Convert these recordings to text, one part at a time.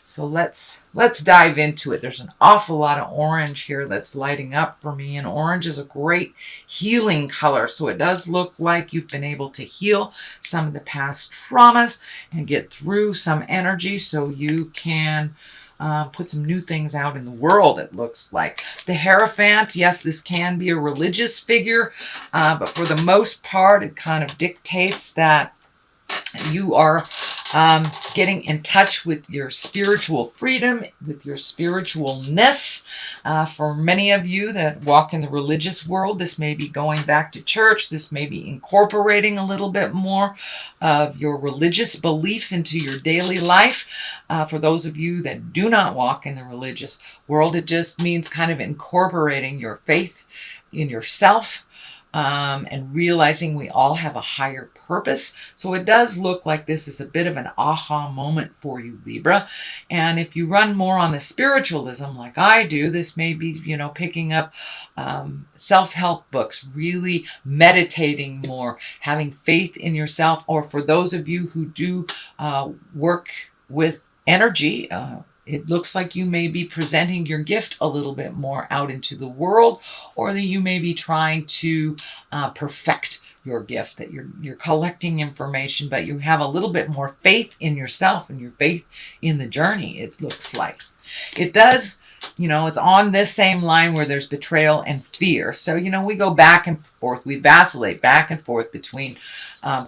So let's dive into it. There's an awful lot of orange here that's lighting up for me, and orange is a great healing color. So it does look like you've been able to heal some of the past traumas and get through some energy so you can put some new things out in the world, it looks like. The Hierophant, yes, this can be a religious figure, but for the most part, it kind of dictates that you are getting in touch with your spiritual freedom, with your spiritualness. For many of you that walk in the religious world, this may be going back to church. This may be incorporating a little bit more of your religious beliefs into your daily life. For those of you that do not walk in the religious world, it just means kind of incorporating your faith in yourself, and realizing we all have a higher purpose. So it does look like this is a bit of an aha moment for you, Libra. And if you run more on the spiritualism like I do, this may be, picking up self-help books, really meditating more, having faith in yourself. Or for those of you who do work with energy, it looks like you may be presenting your gift a little bit more out into the world, or that you may be trying to perfect your gift, that you're collecting information, but you have a little bit more faith in yourself and your faith in the journey, it looks like. It does, it's on this same line where there's betrayal and fear. So, we go back and forth, we vacillate back and forth between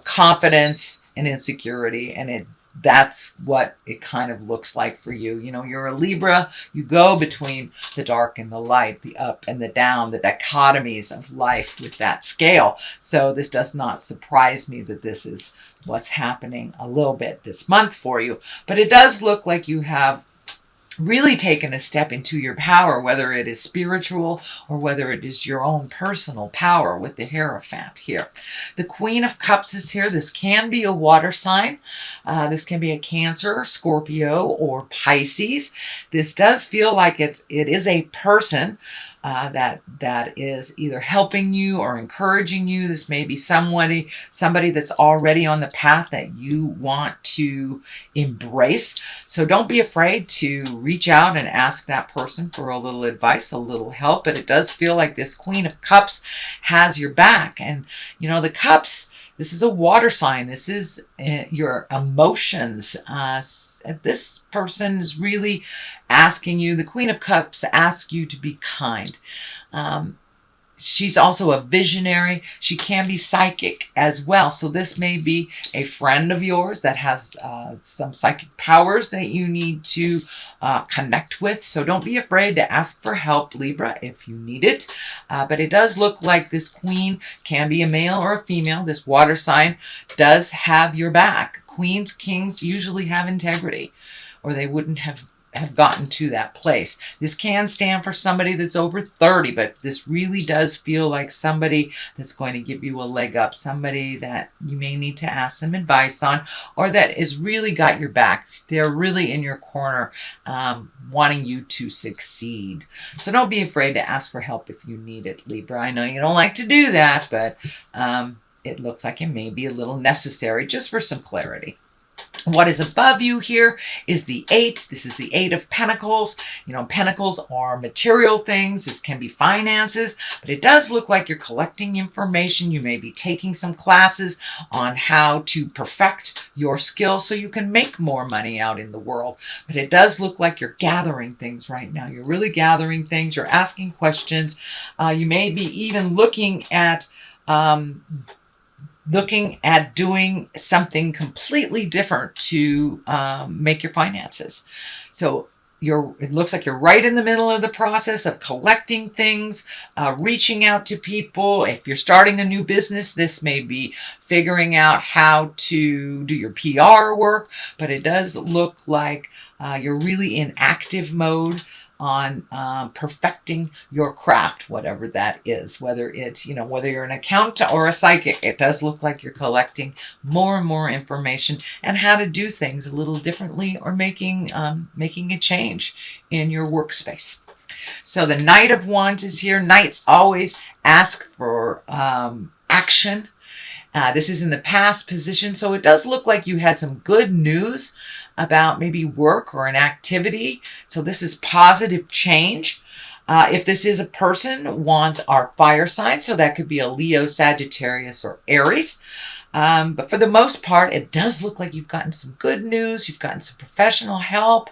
confidence and insecurity, and that's what it kind of looks like for you. You're a Libra. You go between the dark and the light, the up and the down, the dichotomies of life with that scale. So this does not surprise me that this is what's happening a little bit this month for you. But it does look like you have really taken a step into your power, whether it is spiritual or whether it is your own personal power with the Hierophant here. The Queen of Cups is here. This can be a water sign. This can be a Cancer, Scorpio, or Pisces. This does feel like it is a person that is either helping you or encouraging you. This may be somebody that's already on the path that you want to embrace. So don't be afraid to reach out and ask that person for a little advice, a little help. But it does feel like this Queen of Cups has your back. And, the cups, this is a water sign. This is your emotions. This person is really asking you, the Queen of Cups asks you to be kind. She's also a visionary. She can be psychic as well. So this may be a friend of yours that has some psychic powers that you need to connect with. So don't be afraid to ask for help, Libra, if you need it. But it does look like this queen can be a male or a female. This water sign does have your back. Queens, kings usually have integrity, or they wouldn't have gotten to that place. This can stand for somebody that's over 30, but this really does feel like somebody that's going to give you a leg up, somebody that you may need to ask some advice on, or that has really got your back. They're really in your corner, wanting you to succeed. So don't be afraid to ask for help if you need it, Libra. I know you don't like to do that, but it looks like it may be a little necessary just for some clarity. What is above you here is the 8. This is the 8 of Pentacles. Pentacles are material things. This can be finances, but it does look like you're collecting information. You may be taking some classes on how to perfect your skills so you can make more money out in the world. But it does look like you're gathering things right now. You're really gathering things. You're asking questions. You may be even looking at doing something completely different to make your finances. So it looks like you're right in the middle of the process of collecting things, reaching out to people. If you're starting a new business, this may be figuring out how to do your PR work, but it does look like you're really in active mode on perfecting your craft, whatever that is, whether it's, whether you're an accountant or a psychic. It does look like you're collecting more and more information and how to do things a little differently, or making a change in your workspace. So the Knight of Wands is here. Knights always ask for action. This is in the past position, so it does look like you had some good news about maybe work or an activity. So this is positive change. If this is a person, wands are fire signs, so that could be a Leo, Sagittarius, or Aries. But for the most part, it does look like you've gotten some good news. You've gotten some professional help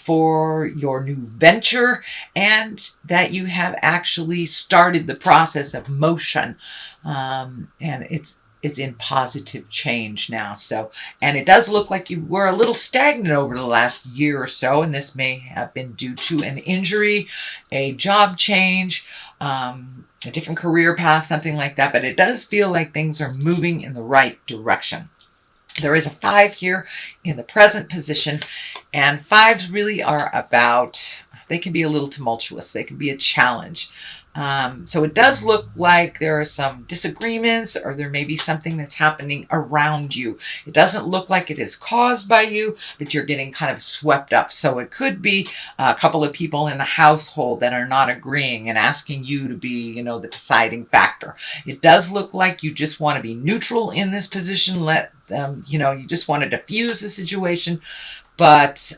for your new venture, and that you have actually started the process of motion. And it's in positive change now. So, and it does look like you were a little stagnant over the last year or so, and this may have been due to an injury, a job change, a different career path, something like that. But it does feel like things are moving in the right direction. There is a 5 here in the present position, and 5s really are about, they can be a little tumultuous. They can be a challenge. So it does look like there are some disagreements, or there may be something that's happening around you. It doesn't look like it is caused by you, but you're getting kind of swept up. So it could be a couple of people in the household that are not agreeing and asking you to be, the deciding factor. It does look like you just want to be neutral in this position. Let them, you just want to diffuse the situation, but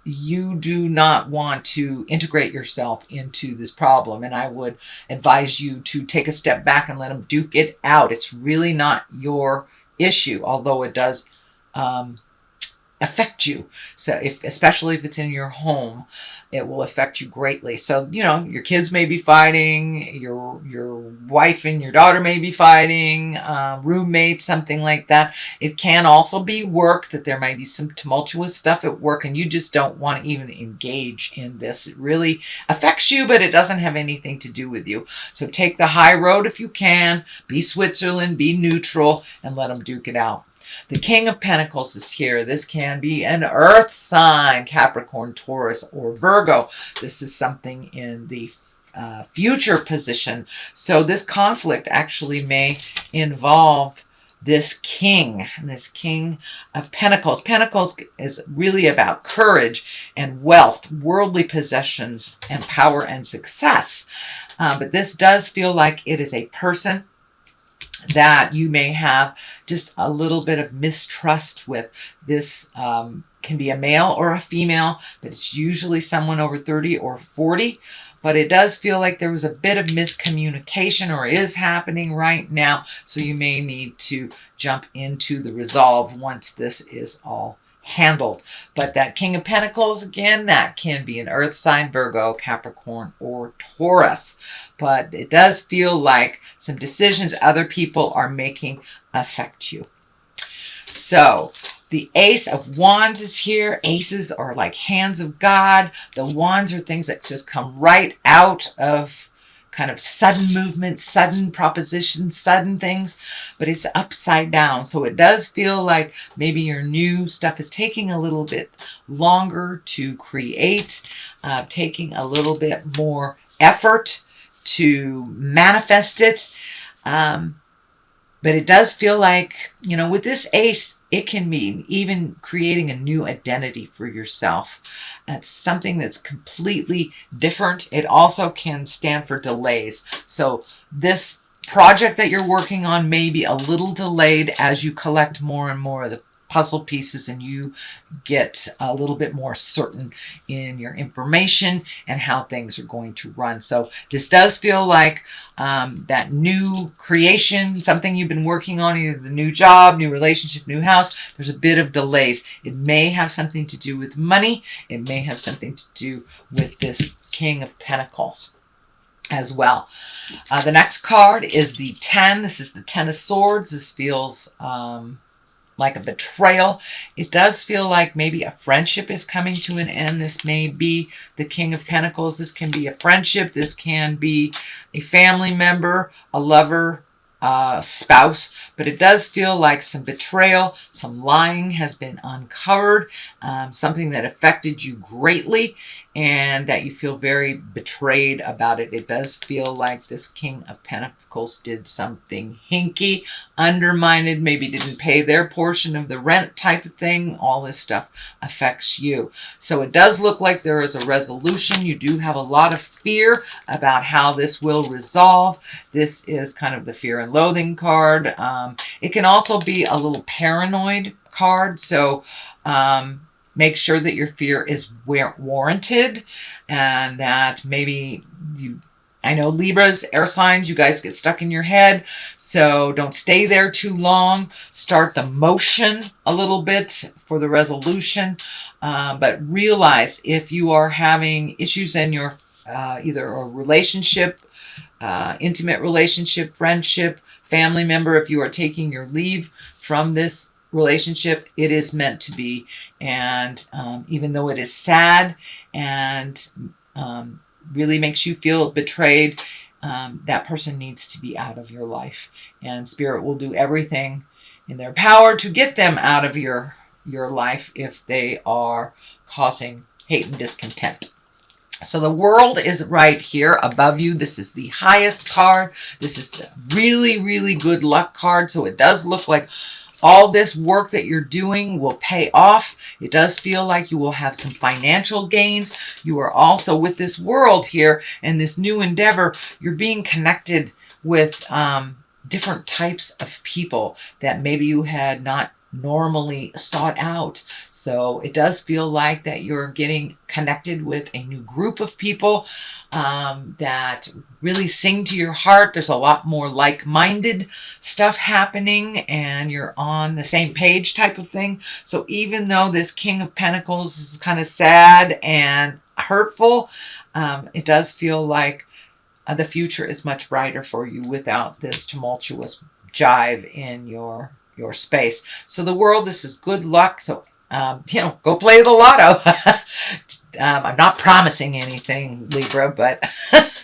you do not want to integrate yourself into this problem. And I would advise you to take a step back and let them duke it out. It's really not your issue, although it does affect you. So especially if it's in your home, it will affect you greatly. So, your kids may be fighting, your wife and your daughter may be fighting, roommates, something like that. It can also be work, that there might be some tumultuous stuff at work, and you just don't want to even engage in this. It really affects you, but it doesn't have anything to do with you. So take the high road if you can. Be Switzerland, be neutral, and let them duke it out. The King of Pentacles is here. This can be an earth sign, Capricorn, Taurus, or Virgo. This is something in the future position. So this conflict actually may involve this king of Pentacles. Pentacles is really about courage and wealth, worldly possessions, and power and success. But this does feel like it is a person that you may have just a little bit of mistrust with. This can be a male or a female, but it's usually someone over 30 or 40. But it does feel like there was a bit of miscommunication, or is happening right now. So you may need to jump into the resolve once this is all handled. But that King of Pentacles, again, that can be an earth sign, Virgo, Capricorn, or Taurus. But it does feel like some decisions other people are making affect you. So the Ace of Wands is here. Aces are like hands of God. The wands are things that just come right out of kind of sudden movement, sudden propositions, sudden things, but it's upside down. So it does feel like maybe your new stuff is taking a little bit longer to create, taking a little bit more effort to manifest it. But it does feel like, with this ace, it can mean even creating a new identity for yourself. That's something that's completely different. It also can stand for delays. So this project that you're working on may be a little delayed as you collect more and more of the puzzle pieces, and you get a little bit more certain in your information and how things are going to run. So this does feel like that new creation, something you've been working on, either the new job, new relationship, new house. There's a bit of delays. It may have something to do with money. It may have something to do with this King of Pentacles as well. The next card is the 10. This is the 10 of Swords. This feels like a betrayal. It does feel like maybe a friendship is coming to an end. This may be the King of Pentacles. This can be a friendship. This can be a family member, a lover, spouse. But it does feel like some betrayal, some lying has been uncovered, something that affected you greatly, and that you feel very betrayed about it. It does feel like this King of Pentacles did something hinky, undermined, maybe didn't pay their portion of the rent type of thing. All this stuff affects you. So it does look like there is a resolution. You do have a lot of fear about how this will resolve. This is kind of the fear and loathing card. It can also be a little paranoid card. So make sure that your fear is warranted, and that maybe I know Libras, air signs, you guys get stuck in your head, so don't stay there too long. Start the motion a little bit for the resolution, but realize if you are having issues in your either a relationship, intimate relationship, friendship, family member, if you are taking your leave from this relationship, it is meant to be. And even though it is sad and really makes you feel betrayed, that person needs to be out of your life, and Spirit will do everything in their power to get them out of your life if they are causing hate and discontent. So the World is right here above you. This is the highest card. This is a really, really good luck card. So it does look like all this work that you're doing will pay off. It does feel like you will have some financial gains. You are also, with this World here and this new endeavor, you're being connected with different types of people that maybe you had not normally sought out. So it does feel like that you're getting connected with a new group of people that really sing to your heart. There's a lot more like-minded stuff happening, and you're on the same page type of thing. So even though this King of Pentacles is kind of sad and hurtful, it does feel like the future is much brighter for you without this tumultuous jive in your space. So the World, this is good luck. So, go play the lotto. I'm not promising anything, Libra, but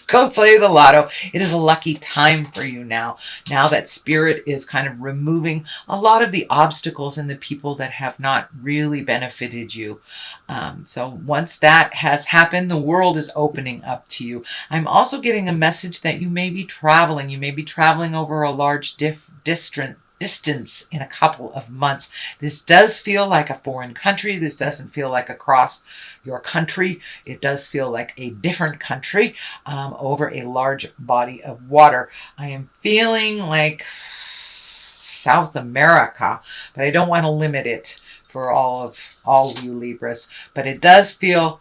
go play the lotto. It is a lucky time for you now. Now that Spirit is kind of removing a lot of the obstacles and the people that have not really benefited you. So once that has happened, the World is opening up to you. I'm also getting a message that you may be traveling. You may be traveling over a large distance in a couple of months. This does feel like a foreign country. This doesn't feel like across your country. It does feel like a different country over a large body of water. I am feeling like South America, but I don't want to limit it for all you Libras. But it does feel,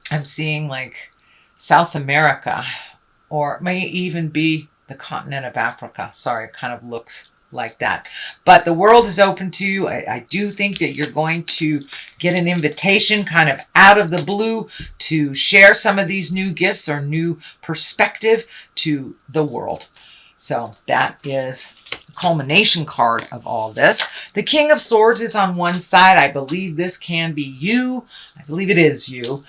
I'm seeing like South America, or it may even be the continent of Africa. Sorry, it kind of looks like that. But the World is open to you. I do think that you're going to get an invitation kind of out of the blue to share some of these new gifts or new perspective to the world. So that is the culmination card of all this. The King of Swords is on one side. I believe this can be you. I believe it is you.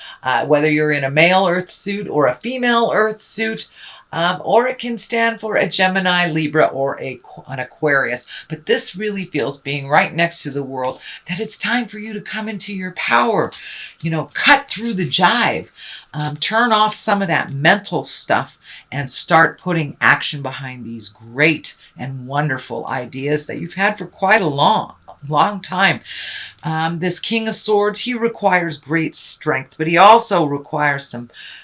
Whether you're in a male earth suit or a female earth suit, or it can stand for a Gemini, Libra, or an Aquarius. But this really feels, being right next to the World, that it's time for you to come into your power. Cut through the jive. Turn off some of that mental stuff and start putting action behind these great and wonderful ideas that you've had for quite a long time. This King of Swords, he requires great strength, but he also requires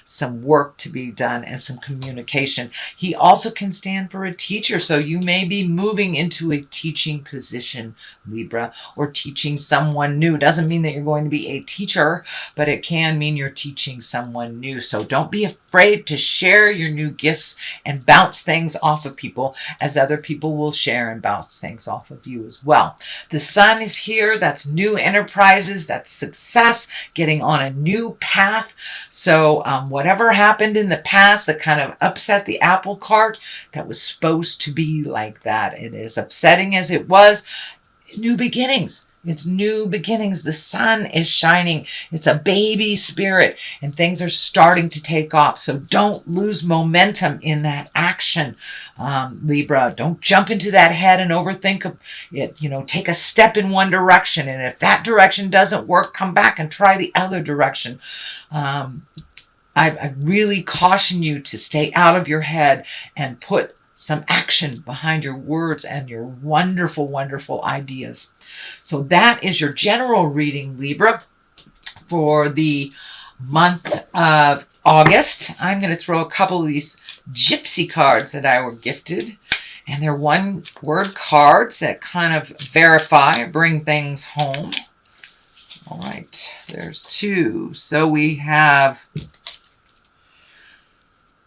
some work to be done and some communication. He also can stand for a teacher, so you may be moving into a teaching position, Libra, or teaching someone new. Doesn't mean that you're going to be a teacher, but it can mean you're teaching someone new. So don't be afraid to share your new gifts and bounce things off of people, as other people will share and bounce things off of you as well. The Sun is here. That's new enterprises. That's success, getting on a new path. So whatever happened in the past that kind of upset the apple cart, that was supposed to be like that. It is upsetting as it was. New beginnings. It's new beginnings. The sun is shining. It's a baby spirit, and things are starting to take off. So don't lose momentum in that action, Libra. Don't jump into that head and overthink it. Take a step in one direction, and if that direction doesn't work, come back and try the other direction. I really caution you to stay out of your head and put some action behind your words and your wonderful, wonderful ideas. So that is your general reading, Libra, for the month of August. I'm going to throw a couple of these gypsy cards that I were gifted, And they're one-word cards that kind of verify, bring things home. All right, there's 2. So we have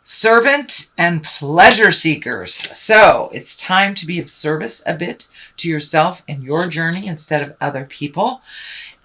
servant and pleasure seekers. So it's time to be of service a bit to yourself and your journey instead of other people.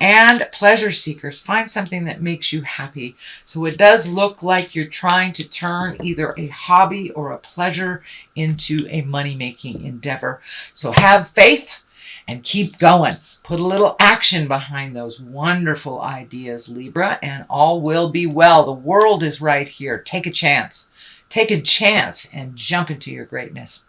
And pleasure seekers, find something that makes you happy. So it does look like you're trying to turn either a hobby or a pleasure into a money-making endeavor. So have faith and keep going. Put a little action behind those wonderful ideas, Libra, and all will be well. The world is right here. Take a chance. Take a chance and jump into your greatness.